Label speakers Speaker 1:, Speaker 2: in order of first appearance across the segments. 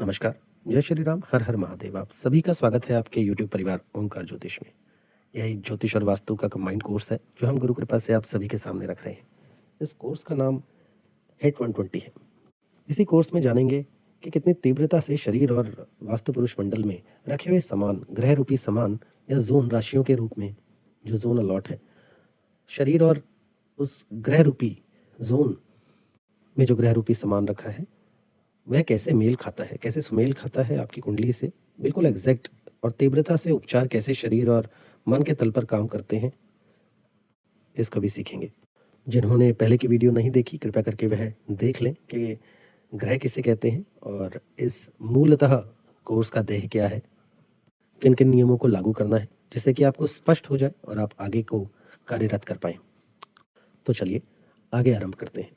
Speaker 1: नमस्कार, जय श्री राम, हर हर महादेव। आप सभी का स्वागत है आपके YouTube परिवार ओंकार ज्योतिष में। यह एक ज्योतिष और वास्तु का कंबाइंड कोर्स है जो हम गुरु कृपा से आप सभी के सामने रख रहे हैं। इस कोर्स का नाम हेट 120 है। इसी कोर्स में जानेंगे कि कितनी तीव्रता से शरीर और वास्तु पुरुष मंडल में रखे हुए सामान, ग्रह रूपी सामान या जोन राशियों के रूप में जो जोन अलॉट है, शरीर और उस ग्रह रूपी जोन में जो ग्रह रूपी सामान रखा है वह कैसे मेल खाता है, कैसे सुमेल खाता है आपकी कुंडली से, बिल्कुल एग्जैक्ट और तीव्रता से उपचार कैसे शरीर और मन के तल पर काम करते हैं, इसको भी सीखेंगे। जिन्होंने पहले की वीडियो नहीं देखी, कृपया करके वह देख लें कि ग्रह किसे कहते हैं और इस मूलतः कोर्स का देह क्या है, किन किन नियमों को लागू करना है, जिससे कि आपको स्पष्ट हो जाए और आप आगे को कार्यरत कर पाएं। तो चलिए आगे आरंभ करते हैं।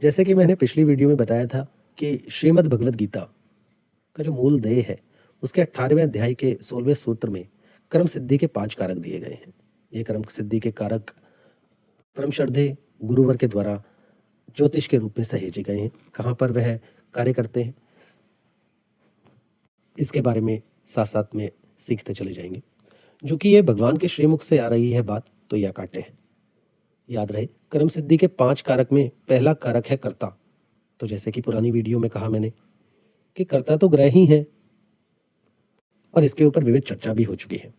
Speaker 1: जैसे कि मैंने पिछली वीडियो में बताया था कि श्रीमद् भगवद गीता का जो मूल देह है उसके 18वें अध्याय के 16वें सूत्र में कर्म सिद्धि के 5 कारक दिए गए हैं। ये कर्म सिद्धि के कारक परम श्रद्धे गुरुवर के द्वारा ज्योतिष के रूप में सहेजे गए हैं। कहाँ पर वह कार्य करते हैं इसके बारे में साथ साथ में सीखते चले जाएंगे। जो कि ये भगवान के श्रीमुख से आ रही है बात, तो यह काटे हैं। याद रहे, कर्म सिद्धि के 5 कारक में पहला कारक है कर्ता। तो जैसे कि पुरानी वीडियो में कहा मैंने कि कर्ता तो ग्रह ही है और इसके ऊपर विविध चर्चा भी हो चुकी है,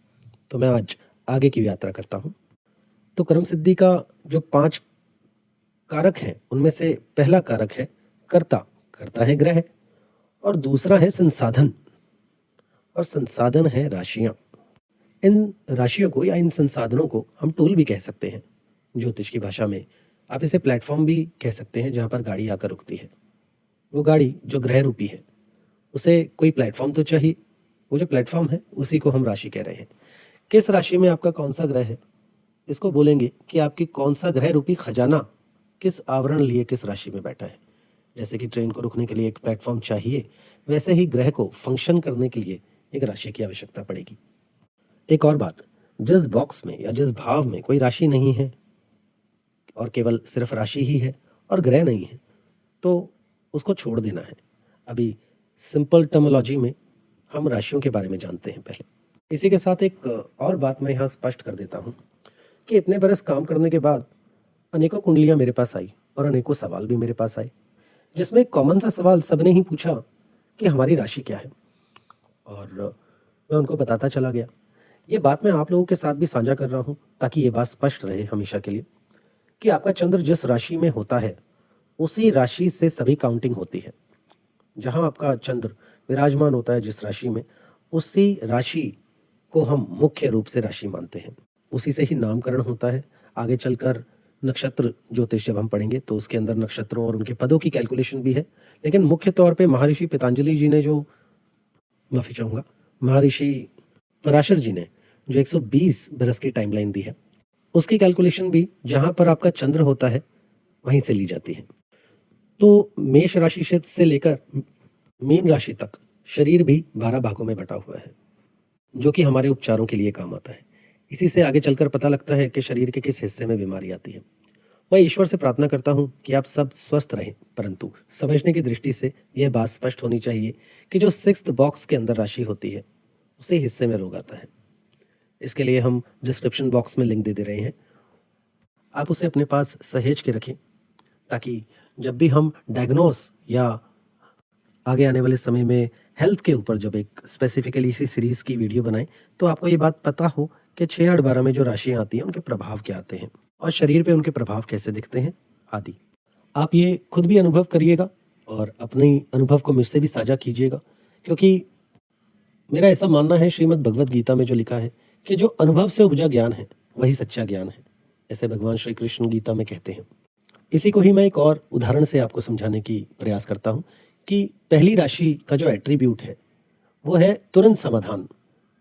Speaker 1: तो मैं आज आगे की यात्रा करता हूं। तो कर्म सिद्धि का जो 5 कारक हैं उनमें से पहला कारक है कर्ता। कर्ता है ग्रह और दूसरा है संसाधन, और संसाधन है राशियां। इन राशियों को या इन संसाधनों को हम टूल भी कह सकते हैं ज्योतिष की भाषा में। आप इसे प्लेटफॉर्म भी कह सकते हैं जहाँ पर गाड़ी आकर रुकती है। वो गाड़ी जो ग्रह रूपी है उसे कोई प्लेटफॉर्म तो चाहिए, वो जो प्लेटफॉर्म है उसी को हम राशि कह रहे हैं। किस राशि में आपका कौन सा ग्रह है, इसको बोलेंगे कि आपकी कौन सा ग्रह रूपी खजाना किस आवरण लिए किस राशि में बैठा है। जैसे कि ट्रेन को रुकने के लिए एक प्लेटफॉर्म चाहिए, वैसे ही ग्रह को फंक्शन करने के लिए एक राशि की आवश्यकता पड़ेगी। एक और बात, जिस बॉक्स में या जिस भाव में कोई राशि नहीं है और केवल सिर्फ राशि ही है और ग्रह नहीं है, तो उसको छोड़ देना है। अभी सिंपल टर्मिनोलॉजी में हम राशियों के बारे में जानते हैं पहले। इसी के साथ एक और बात मैं यहाँ स्पष्ट कर देता हूँ कि इतने बरस काम करने के बाद अनेकों कुंडलियाँ मेरे पास आई और अनेकों सवाल भी मेरे पास आए, जिसमें एक कॉमन सा सवाल सबने ही पूछा कि हमारी राशि क्या है, और मैं उनको बताता चला गया। ये बात मैं आप लोगों के साथ भी साझा कर रहा हूँ ताकि ये बात स्पष्ट रहे हमेशा के लिए कि आपका चंद्र जिस राशि में होता है उसी राशि से सभी काउंटिंग होती है। जहां आपका चंद्र विराजमान होता है जिस राशि में, उसी राशि को हम मुख्य रूप से राशि मानते हैं। उसी से ही नामकरण होता है। आगे चलकर नक्षत्र ज्योतिष जब हम पढ़ेंगे तो उसके अंदर नक्षत्रों और उनके पदों की कैलकुलेशन भी है, लेकिन मुख्य तौर पे महर्षि पतंजलि जी ने जो, माफी चाहूंगा, महर्षि पराशर जी ने जो 120 बरस की टाइमलाइन दी है, उसकी कैलकुलेशन भी जहां पर आपका चंद्र होता है वहीं से ली जाती है। तो मेष राशि से लेकर मीन राशि तक शरीर भी 12 भागों में बटा हुआ है, जो कि हमारे उपचारों के लिए काम आता है। इसी से आगे चलकर पता लगता है कि शरीर के किस हिस्से में बीमारी आती है। मैं ईश्वर से प्रार्थना करता हूं कि आप सब स्वस्थ रहें, परंतु समझने की दृष्टि से यह बात स्पष्ट होनी चाहिए कि जो 6th बॉक्स के अंदर राशि होती है उसी हिस्से में रोग आता है। इसके लिए हम डिस्क्रिप्शन बॉक्स में लिंक दे रहे हैं, आप उसे अपने पास सहेज के रखें ताकि जब भी हम डायग्नोस या आगे आने वाले समय में हेल्थ के ऊपर जब एक स्पेसिफिकली इसी सीरीज की वीडियो बनाएं तो आपको ये बात पता हो कि 6, 8, 12 में जो राशियां आती हैं उनके प्रभाव क्या आते हैं और शरीर पे उनके प्रभाव कैसे दिखते हैं आदि। आप ये खुद भी अनुभव करिएगा और अपने अनुभव को मुझसे भी साझा कीजिएगा, क्योंकि मेरा ऐसा मानना है श्रीमद् भगवद गीता में जो लिखा है कि जो अनुभव से उपजा ज्ञान है वही सच्चा ज्ञान है, ऐसे भगवान श्री कृष्ण गीता में कहते हैं। इसी को ही मैं एक और उदाहरण से आपको समझाने की प्रयास करता हूं कि पहली राशि का जो एट्रीब्यूट है वो है तुरंत समाधान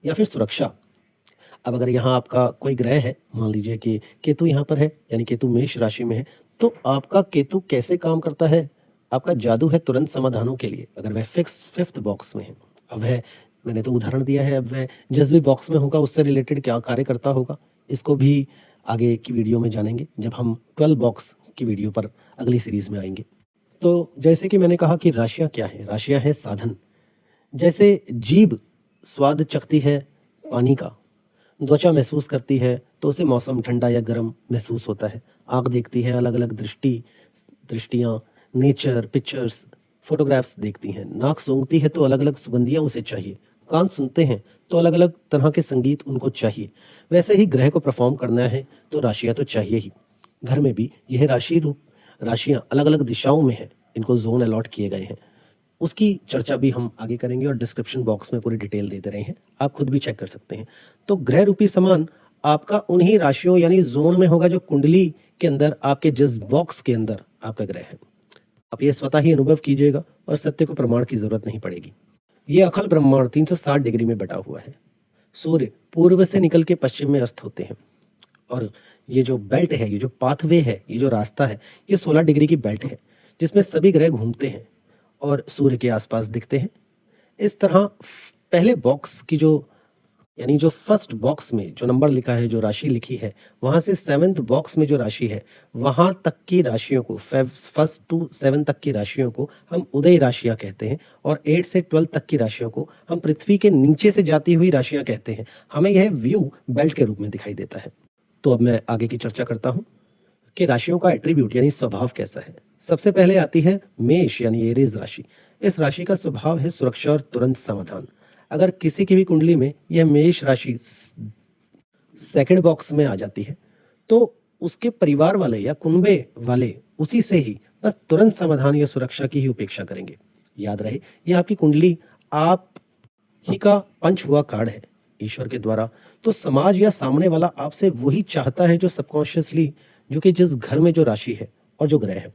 Speaker 1: या फिर सुरक्षा। अब अगर यहाँ आपका कोई ग्रह है, मान लीजिए कि केतु यहाँ पर है, यानी केतु मेष राशि में है, तो आपका केतु कैसे काम करता है? आपका जादू है तुरंत समाधानों के लिए। अगर वह फिक्स 5th बॉक्स में है, अब वह, मैंने तो उदाहरण दिया है, अब वह जिस भी बॉक्स में होगा उससे रिलेटेड क्या कार्य करता होगा इसको भी आगे की वीडियो में जानेंगे जब हम 12 बॉक्स की वीडियो पर अगली सीरीज में आएंगे। तो जैसे कि मैंने कहा कि राशियां क्या है, राशियां हैं साधन। जैसे जीभ स्वाद चखती है पानी का, त्वचा महसूस करती है तो उसे मौसम ठंडा या गर्म महसूस होता है। आँख देखती है अलग अलग दृष्टियाँ, नेचर पिक्चर्स, फोटोग्राफ्स देखती हैं। नाक सूंघती है तो अलग अलग सुगंधियाँ उसे चाहिए। कान सुनते हैं तो अलग अलग तरह के संगीत उनको चाहिए। वैसे ही ग्रह को परफॉर्म करना है तो राशियाँ तो चाहिए ही। घर में भी यह राशियाँ अलग अलग दिशाओं में हैं, इनको जोन अलॉट किए गए हैं। उसकी चर्चा भी हम आगे करेंगे और डिस्क्रिप्शन बॉक्स में पूरी डिटेल देते रहे हैं, आप खुद भी चेक कर सकते हैं। तो ग्रह रूपी सामान आपका उन्हीं राशियों यानी जोन में होगा जो कुंडली के अंदर आपके जिस बॉक्स के अंदर आपका ग्रह है। आप ये स्वतः ही अनुभव कीजिएगा और सत्य को प्रमाण की जरूरत नहीं पड़ेगी। ये अखल ब्रह्मांड 360 डिग्री में बटा हुआ है। सूर्य पूर्व से निकल के पश्चिम में अस्त होते हैं और ये जो बेल्ट है, ये जो पाथवे है, ये जो रास्ता है, ये 16 डिग्री की बेल्ट है जिसमें सभी ग्रह घूमते हैं और सूर्य के आसपास दिखते हैं। इस तरह पहले बॉक्स की जो यानी जो फर्स्ट बॉक्स में जो नंबर लिखा है, जो राशि लिखी है, वहां से 7th बॉक्स में जो राशि है, वहां तक की राशियों को, फर्स्ट टू 7 तक की राशियों को हम उदय राशियां कहते हैं और 8 से 12 तक की राशियों को हम पृथ्वी के नीचे से जाती हुई राशियां कहते हैं। हमें यह व्यू बेल्ट के रूप में दिखाई देता है। तो अब मैं आगे की चर्चा करता हूं कि राशियों का एट्रीब्यूट यानी स्वभाव कैसा है। सबसे पहले आती है मेष यानी एरीज राशि। इस राशि का स्वभाव है सुरक्षा और तुरंत समाधान। अगर किसी की भी कुंडली में यह मेष राशि सेकंड बॉक्स में आ जाती है तो उसके परिवार वाले या कुंबे वाले उसी से ही बस तुरंत समाधान या सुरक्षा की ही उपेक्षा करेंगे। याद रहे, यह आपकी कुंडली आप ही का पंच हुआ कार्ड है ईश्वर के द्वारा। तो समाज या सामने वाला आपसे वही चाहता है जो सबकॉन्शियसली, जो कि जिस घर में जो राशि है और जो ग्रह है।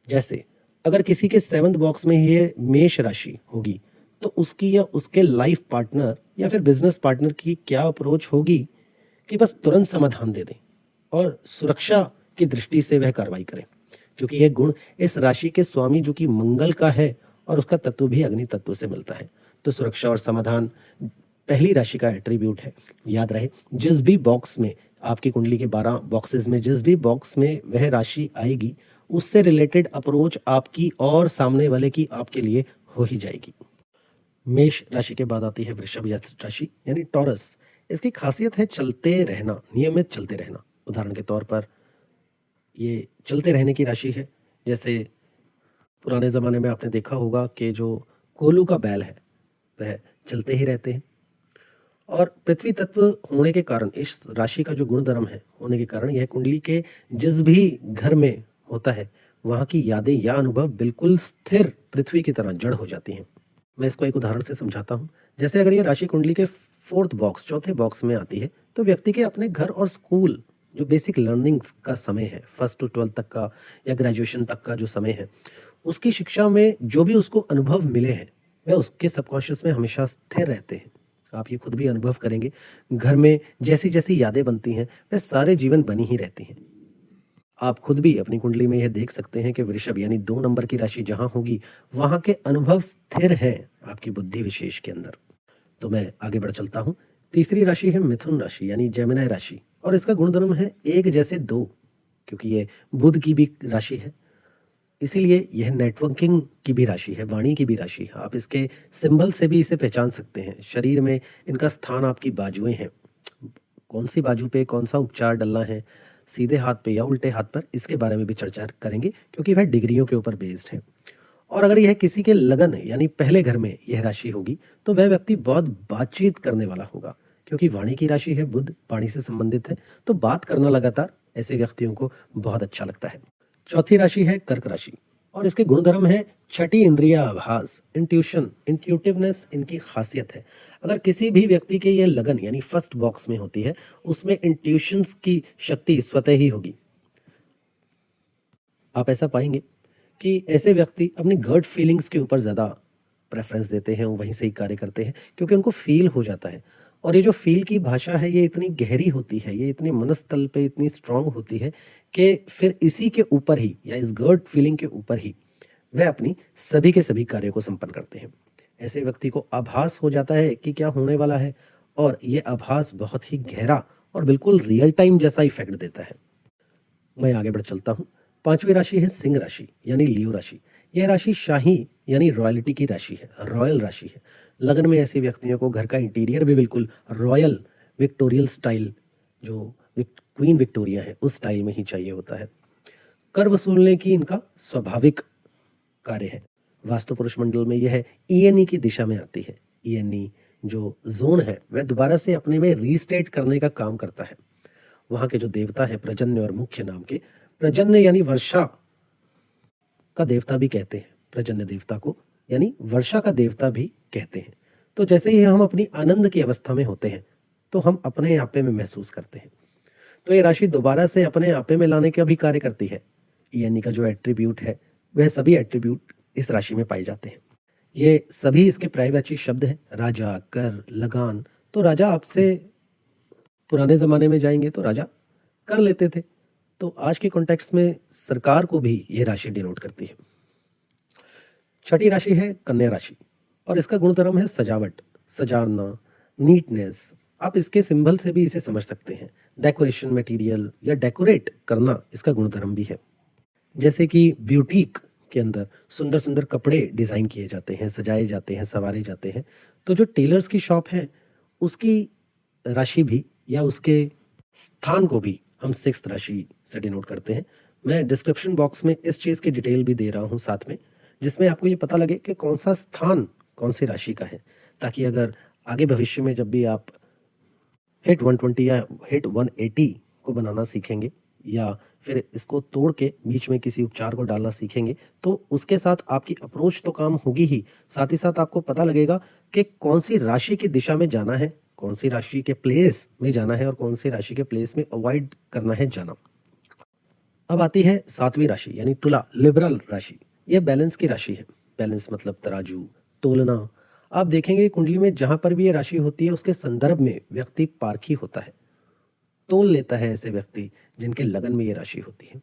Speaker 1: जैसे अगर किसी के 7th बॉक्स में ये मेष राशि होगी तो उसकी या उसके लाइफ पार्टनर या फिर बिजनेस पार्टनर की क्या अप्रोच होगी कि बस तुरंत समाधान दे दें और सुरक्षा की दृष्टि से वह कार्रवाई करें, क्योंकि यह गुण इस राशि के स्वामी जो कि मंगल का है और उसका तत्व भी अग्नि तत्व से मिलता है। तो सुरक्षा और समाधान पहली राशि का एट्रीब्यूट है। याद रहे, जिस भी बॉक्स में आपकी कुंडली के 12 बॉक्सेस में जिस भी बॉक्स में वह राशि आएगी उससे रिलेटेड अप्रोच आपकी और सामने वाले की आपके लिए हो ही जाएगी। मेष राशि के बाद आती है वृषभ राशि यानी टॉरस। इसकी खासियत है चलते रहना, नियमित चलते रहना। उदाहरण के तौर पर ये चलते रहने की राशि है। जैसे पुराने ज़माने में आपने देखा होगा कि जो कोल्हू का बैल है वह चलते ही रहते हैं। और पृथ्वी तत्व होने के कारण, इस राशि का जो गुण धर्म है होने के कारण, यह कुंडली के जिस भी घर में होता है वहाँ की यादें या अनुभव बिल्कुल स्थिर पृथ्वी की तरह जड़ हो जाती हैं। मैं इसको एक उदाहरण से समझाता हूँ। जैसे अगर ये राशि कुंडली के 4th बॉक्स, चौथे बॉक्स में आती है तो व्यक्ति के अपने घर और स्कूल जो बेसिक लर्निंग्स का समय है, 1st to 12 तक का या ग्रेजुएशन तक का जो समय है, उसकी शिक्षा में जो भी उसको अनुभव मिले हैं वह उसके सबकॉन्शियस में हमेशा स्थिर रहते हैं। आप ये खुद भी अनुभव करेंगे। घर में जैसी जैसी यादें बनती हैं वह सारे जीवन बनी ही रहती हैं। आप खुद भी अपनी कुंडली में यह देख सकते हैं कि वृषभ यानी 2 नंबर की राशि जहां होगी वहां के अनुभव स्थिर हैं आपकी बुद्धि विशेष के अंदर। तो मैं आगे बढ़ चलता हूं। तीसरी राशि है मिथुन राशि यानी जेमिनी राशि और इसका गुणधर्म है एक जैसे दो, क्योंकि ये बुध की भी राशि है, इसीलिए यह नेटवर्किंग की भी राशि है, वाणी की भी राशि है। आप इसके सिंबल से भी इसे पहचान सकते हैं। शरीर में इनका स्थान आपकी बाजुएं हैं। कौन सी बाजू पे कौन सा उपचार डलना है, सीधे हाथ पे या उल्टे हाथ पर, इसके बारे में भी चर्चा करेंगे क्योंकि वह डिग्रियों के ऊपर बेस्ड है। और अगर यह किसी के लगन यानी पहले घर में यह राशि होगी तो वह व्यक्ति बहुत बातचीत करने वाला होगा, क्योंकि वाणी की राशि है, बुध वाणी से संबंधित है, तो बात करना लगातार ऐसे व्यक्तियों को बहुत अच्छा लगता है। चौथी राशि है कर्क राशि और इसके गुणधर्म है छठी इंद्रिय आभास, इंट्यूशन, इंट्यूटिवनेस इनकी खासियत है। अगर किसी भी व्यक्ति के ये लगन यानी फर्स्ट बॉक्स में होती है उसमें इंट्यूशंस की शक्ति स्वतः ही होगी। आप ऐसा पाएंगे कि ऐसे व्यक्ति अपनी गट फीलिंग्स के ऊपर ज़्यादा प्रेफरेंस देते हैं, वहीं से ही कार्य करते हैं क्योंकि उनको फील हो जाता है। और ये जो फील की भाषा है ये इतनी गहरी होती है, ये इतनी मनस्तल पे इतनी स्ट्रांग होती है कि फिर इसी के ऊपर ही या इस गट फीलिंग के ऊपर ही वह अपनी सभी के सभी कार्यों को संपन्न करते हैं। ऐसे व्यक्ति को आभास हो जाता है कि क्या होने वाला है और ये आभास बहुत ही गहरा और बिल्कुल रियल टाइम जैसा इफेक्ट देता है। मैं आगे बढ़ चलता हूँ। 5वीं राशि है सिंह राशि यानी लियो राशि। यह राशि शाही यानी रॉयल्टी की राशि है, रॉयल राशि है। लगन में ऐसे व्यक्तियों को घर का इंटीरियर भी बिल्कुल रॉयल विक्टोरियल स्टाइल, जो क्वीन विक्टोरिया है उस स्टाइल में ही चाहिए होता है। कर वसूलने की इनका स्वाभाविक कार्य है। वास्तु पुरुष मंडल में यह ईएनई की दिशा में आती है। ईएनई जो जोन है वह दोबारा से अपने में रीस्टेट करने का काम करता है। वहां के जो देवता है प्रजन्य और मुख्य नाम के, प्रजन्य यानी वर्षा का देवता भी कहते हैं, प्रजन्य देवता को यानी वर्षा का देवता भी कहते हैं। तो जैसे ही हम अपनी आनंद की अवस्था में होते हैं तो हम अपने आपे में महसूस करते हैं। तो ये राशि दोबारा से अपने आपे में लाने का भी कार्य करती है। यानी का जो एट्रीब्यूट है वह सभी एट्रीब्यूट इस राशि में पाए जाते हैं। ये सभी इसके पर्यायवाची शब्द हैं, राजा, कर, लगान। तो राजा आपसे पुराने जमाने में जाएंगे तो राजा कर लेते थे, तो आज के कॉन्टेक्स्ट में सरकार को भी यह राशि डिनोट करती है। छठी राशि है कन्या राशि और इसका गुणधर्म है सजावट, सजाना, नीटनेस। आप इसके सिंबल से भी इसे समझ सकते हैं। डेकोरेशन मटेरियल या डेकोरेट करना इसका गुणधर्म भी है। जैसे कि ब्यूटीक के अंदर सुंदर सुंदर कपड़े डिजाइन किए जाते हैं, सजाए जाते हैं, संवारे जाते हैं। तो जो टेलर्स की शॉप है उसकी राशि भी या उसके स्थान को भी हम सिक्स्थ राशि से डिनोट करते हैं। मैं डिस्क्रिप्शन बॉक्स में इस चीज की डिटेल भी दे रहा हूँ साथ में, जिसमें आपको ये पता लगे कि कौन सा स्थान कौन सी राशि का है, ताकि अगर आगे भविष्य में जब भी आप हिट 120 या हिट 180 को बनाना सीखेंगे या फिर इसको तोड़ के बीच में किसी उपचार को डालना सीखेंगे तो उसके साथ आपकी अप्रोच तो काम होगी ही, साथ ही साथ आपको पता लगेगा कि कौन सी राशि की दिशा में जाना है, कौन सी राशि के प्लेस में जाना है और कौन सी राशि के प्लेस में अवॉइड करना है जाना। अब आती है सातवीं राशि यानी तुला, लिबरल राशि। यह बैलेंस की राशि है। बैलेंस मतलब तराजू, तोलना। आप देखेंगे कुंडली में जहां पर भी ये राशि होती है उसके संदर्भ में व्यक्ति पारखी होता है, तोल लेता है ऐसे व्यक्ति जिनके लगन में ये राशि होती है।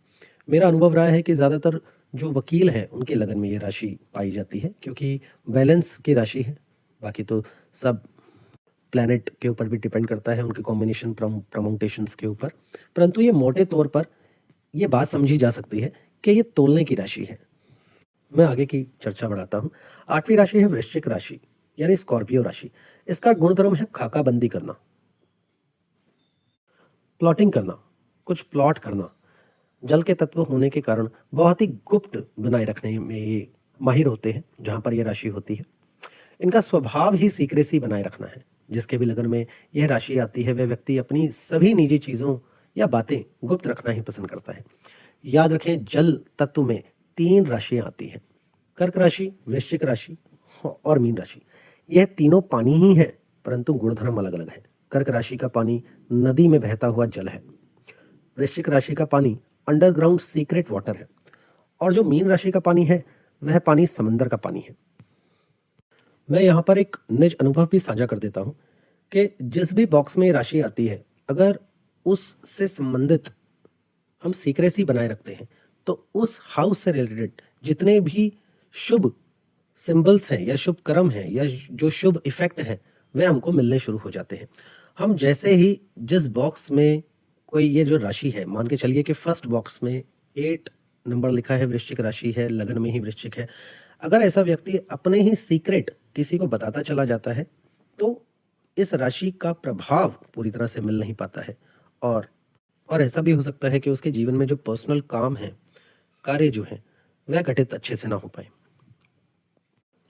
Speaker 1: मेरा अनुभव रहा है कि ज्यादातर जो वकील हैं उनके लगन में ये राशि पाई जाती है, क्योंकि बैलेंस की राशि है। बाकी तो सब प्लैनेट के ऊपर भी डिपेंड करता है, उनके कॉम्बिनेशन प्रमोटेशंस के ऊपर, परंतु ये मोटे तौर पर ये बात समझी जा सकती है कि ये तोलने की राशि है। मैं आगे की चर्चा बढ़ाता हूँ। आठवीं राशि है वृश्चिक राशि यानी स्कॉर्पियो राशि। इसका गुणधर्म है खाकाबंदी करना, प्लॉटिंग करना, कुछ प्लॉट करना। जल के तत्व होने के कारण बहुत ही गुप्त बनाए रखने में ये माहिर होते हैं जहां पर यह राशि होती है। इनका स्वभाव ही सीक्रेसी बनाए रखना है। जिसके भी लगन में यह राशि आती है वह व्यक्ति अपनी सभी निजी चीजों या बातें गुप्त रखना ही पसंद करता है। याद रखें जल तत्व में तीन राशियां आती हैं, कर्क राशि, वृश्चिक राशि और मीन राशि। यह तीनों पानी ही है परंतु गुणधर्म अलग अलग है। कर्क राशि का पानी नदी में बहता हुआ जल है, वृश्चिक राशि का पानी अंडरग्राउंड सीक्रेट वाटर है और जो मीन राशि का पानी है वह पानी समंदर का पानी है। मैं यहाँ पर एक निज अनुभव भी साझा कर देता हूँ कि जिस भी बॉक्स में राशि आती है अगर उससे संबंधित हम सीक्रेसी बनाए रखते हैं तो उस हाउस से रिलेटेड जितने भी शुभ सिंबल्स हैं या शुभ कर्म हैं या जो शुभ इफेक्ट हैं वह हमको मिलने शुरू हो जाते हैं। हम जैसे ही जिस बॉक्स में कोई ये जो राशि है, मान के चलिए कि फर्स्ट बॉक्स में 8 नंबर लिखा है, वृश्चिक राशि है, लगन में ही वृश्चिक है। अगर ऐसा व्यक्ति अपने ही सीक्रेट किसी को बताता चला जाता है तो इस राशि का प्रभाव पूरी तरह से मिल नहीं पाता है और ऐसा भी हो सकता है कि उसके जीवन में जो पर्सनल काम है, कार्य जो है वह घटित अच्छे से ना हो पाए।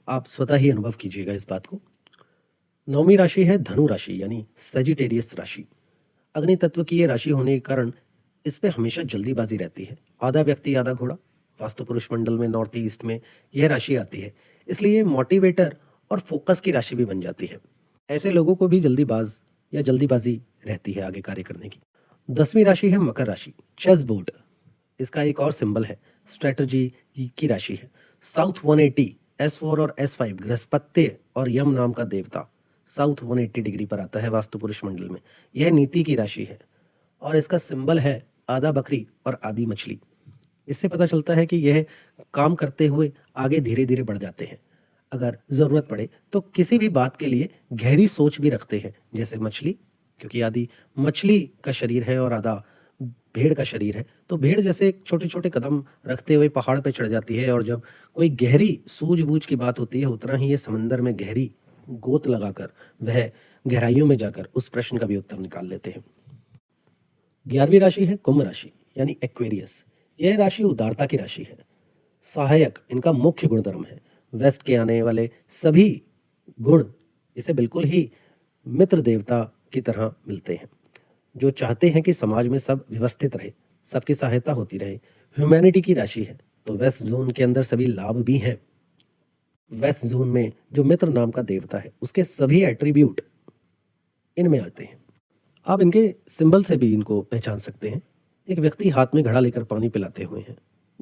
Speaker 1: आप स्वतः ही अनुभव कीजिएगा इस बात को। नौवीं राशि है धनु राशि यानी सेजिटेरियस राशि। अग्नि तत्व की ये राशि होने के कारण इस पे हमेशा जल्दीबाजी रहती है। आधा व्यक्ति आधा घोड़ा। वास्तु पुरुष मंडल में नॉर्थ ईस्ट में यह राशि आती है, इसलिए मोटिवेटर और फोकस की राशि भी बन जाती है। ऐसे लोगों को भी जल्दीबाज या जल्दीबाजी रहती है आगे कार्य करने की। 10वीं राशि है मकर राशि, चेस बोर्ड। इसका एक और सिंबल है, स्ट्रेटजी की राशि है। साउथ 180, S4 और S5 बृहस्पति और यम नाम का देवता साउथ 180 डिग्री पर आता है वास्तु पुरुष मंडल में। यह नीति की राशि है और इसका सिंबल है आधा बकरी और आधी मछली। इससे पता चलता है कि यह काम करते हुए आगे धीरे धीरे बढ़ जाते हैं। अगर जरूरत पड़े तो किसी भी बात के लिए गहरी सोच भी रखते हैं, जैसे मछली, क्योंकि आधी मछली का शरीर है और आधा भेड़ का शरीर है, तो भेड़ जैसे छोटे छोटे कदम रखते हुए पहाड़ पे चढ़ जाती है, और जब कोई गहरी सूझबूझ की बात होती है, उतना ही ये समंदर में गहरी गोत लगाकर वह गहराइयों में जाकर उस प्रश्न का भी उत्तर निकाल लेते हैं। 11वीं राशि है कुंभ राशि यानी एक्वेरियस। यह राशि उदारता की राशि है। सहायक इनका मुख्य गुणधर्म है। वेस्ट के आने वाले सभी गुण इसे बिल्कुल ही मित्र देवता की तरह मिलते हैं, जो चाहते हैं कि समाज में सब व्यवस्थित रहे, सबकी सहायता होती रहे। ह्यूमैनिटी की राशि है, तो वेस्ट जोन के अंदर सभी लाभ भी हैं। वेस्ट जोन में जो मित्र नाम का देवता है, उसके सभी एट्रीब्यूट इनमें आते हैं। आप इनके सिंबल से भी इनको पहचान सकते हैं। एक व्यक्ति हाथ में घड़ा लेकर पानी पिलाते हुए हैं।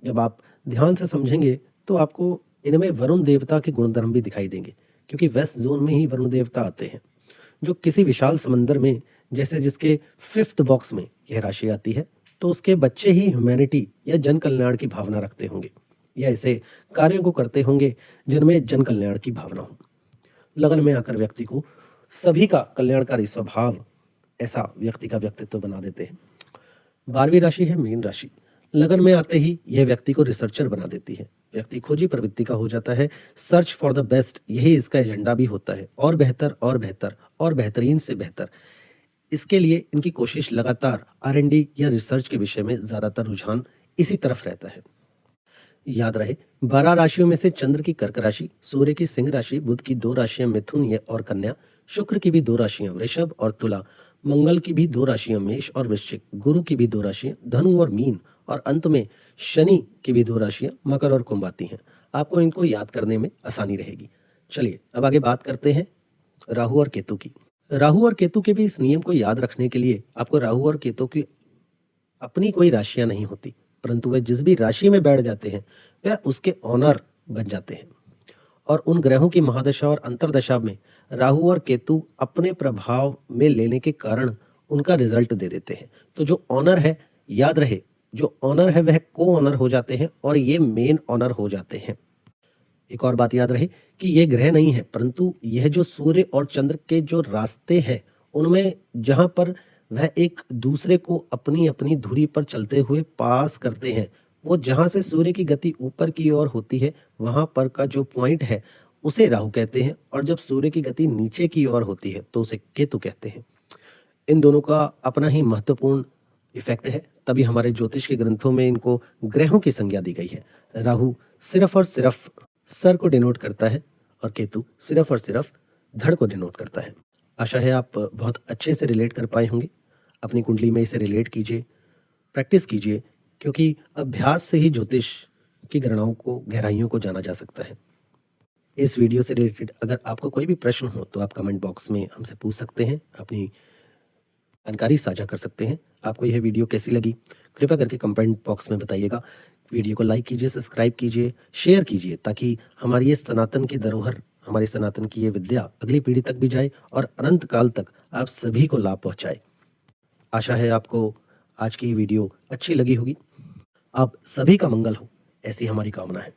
Speaker 1: जब आप ध्यान से समझेंगे तो आपको इनमें वरुण देवता के गुणधर्म भी दिखाई देंगे, क्योंकि वेस्ट जोन में ही वरुण देवता आते हैं, जो किसी विशाल समंदर में, जैसे जिसके 5th बॉक्स में यह राशि आती है, तो उसके बच्चे ही ह्यूमैनिटी या जन कल्याण की भावना रखते होंगे, या ऐसे कार्यों को करते होंगे जिनमें जन कल्याण की भावना हो। लगन में आकर व्यक्ति को सभी का कल्याणकारी स्वभाव ऐसा व्यक्ति का व्यक्तित्व बना देते हैं। 12वीं राशि है मीन राशि। लगन में आते ही यह व्यक्ति को रिसर्चर बना देती है। व्यक्ति खोजी प्रवृत्ति का हो जाता है। सर्च फॉर द बेस्ट यही इसका एजेंडा भी होता है, और बेहतर और बेहतर और बेहतरीन से बेहतर। इसके लिए इनकी कोशिश लगातार R&D या रिसर्च के विषय में ज्यादातर रुझान इसी तरफ रहता है। याद रहे, 12 राशियों में से चंद्र की कर्क राशि, सूर्य की सिंह राशि, बुध की 2 राशियां मिथुन और कन्या, शुक्र की भी 2 राशियां वृषभ और तुला, मंगल की भी 2 राशियां मेष और वृश्चिक, गुरु की भी 2 राशियां धनु और मीन, और अंत में शनि की भी 2 राशियां मकर और कुंभ आती हैं। आपको इनको याद करने में आसानी रहेगी। चलिए अब आगे बात करते हैं राहु और केतु की। राहु और केतु के भी इस नियम को याद रखने के लिए आपको राहु और केतु की अपनी कोई राशियां नहीं होती, परंतु वे जिस भी राशि में बैठ जाते हैं वह उसके ऑनर बन जाते हैं। और उन ग्रहों की महादशा और अंतरदशा में राहु और केतु अपने प्रभाव में लेने के कारण उनका रिजल्ट दे देते हैं। तो जो ऑनर है, याद रहे, जो ऑनर है वह को ऑनर हो जाते हैं, और ये मेन ऑनर हो जाते हैं। एक और बात याद रहे कि ये ग्रह नहीं है, परंतु यह जो सूर्य और चंद्र के जो रास्ते हैं, उनमें जहां पर वह एक दूसरे को अपनी अपनी धुरी पर चलते हुए पास करते हैं, वो जहां से सूर्य की गति ऊपर की ओर होती है, वहां पर का जो पॉइंट है उसे राहु कहते हैं, और जब सूर्य की गति नीचे की ओर होती है तो उसे केतु कहते हैं। इन दोनों का अपना ही महत्वपूर्ण इफेक्ट है, तभी हमारे ज्योतिष के ग्रंथों में इनको ग्रहों की संज्ञा दी गई है। राहु सिर्फ और सिर्फ सर को डिनोट करता है, और केतु सिर्फ और सिर्फ धड़ को डिनोट करता है। आशा है आप बहुत अच्छे से रिलेट कर पाए होंगे। अपनी कुंडली में इसे रिलेट कीजिए, प्रैक्टिस कीजिए, क्योंकि अभ्यास से ही ज्योतिष की गणनाओं को, गहराइयों को जाना जा सकता है। इस वीडियो से रिलेटेड अगर आपको कोई भी प्रश्न हो तो आप कमेंट बॉक्स में हमसे पूछ सकते हैं, अपनी जानकारी साझा कर सकते हैं। आपको यह वीडियो कैसी लगी कृपया करके कमेंट बॉक्स में बताइएगा। वीडियो को लाइक कीजिए, सब्सक्राइब कीजिए, शेयर कीजिए, ताकि हमारी ये सनातन की धरोहर, हमारी सनातन की ये विद्या अगली पीढ़ी तक भी जाए और अनंत काल तक आप सभी को लाभ पहुंचाए। आशा है आपको आज की वीडियो अच्छी लगी होगी। आप सभी का मंगल हो, ऐसी हमारी कामना है।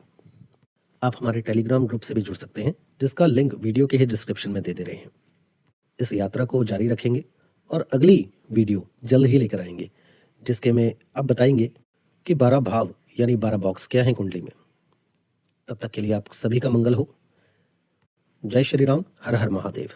Speaker 1: आप हमारे टेलीग्राम ग्रुप से भी जुड़ सकते हैं, जिसका लिंक वीडियो के ही डिस्क्रिप्शन में दे रहे हैं। इस यात्रा को जारी रखेंगे और अगली वीडियो जल्द ही लेकर आएंगे, जिसके में अब बताएंगे कि 12 भाव यानी 12 बॉक्स क्या हैं कुंडली में। तब तक के लिए आप सभी का मंगल हो। जय श्री राम, हर हर महादेव।